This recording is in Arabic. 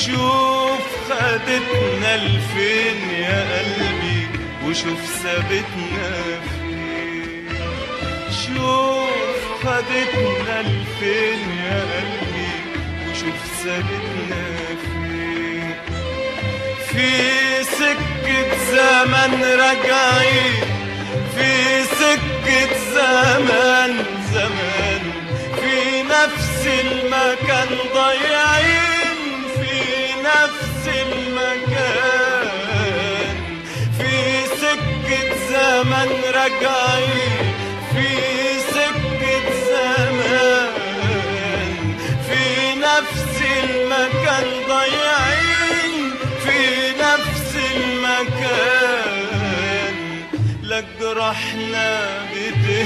شوف خدتنا لفين يا قلبي وشوف سابتنا فين. شوف خدتنا لفين يا قلبي وشوف سابتنا فين. في سكة زمن راجعين، في سكة زمان زمان، في نفس المكان ضايعين، في نفس المكان. في سكة زمن راجعين، في سكة زمان، في نفس المكان ضايعين، في نفس المكان. لا جرحنا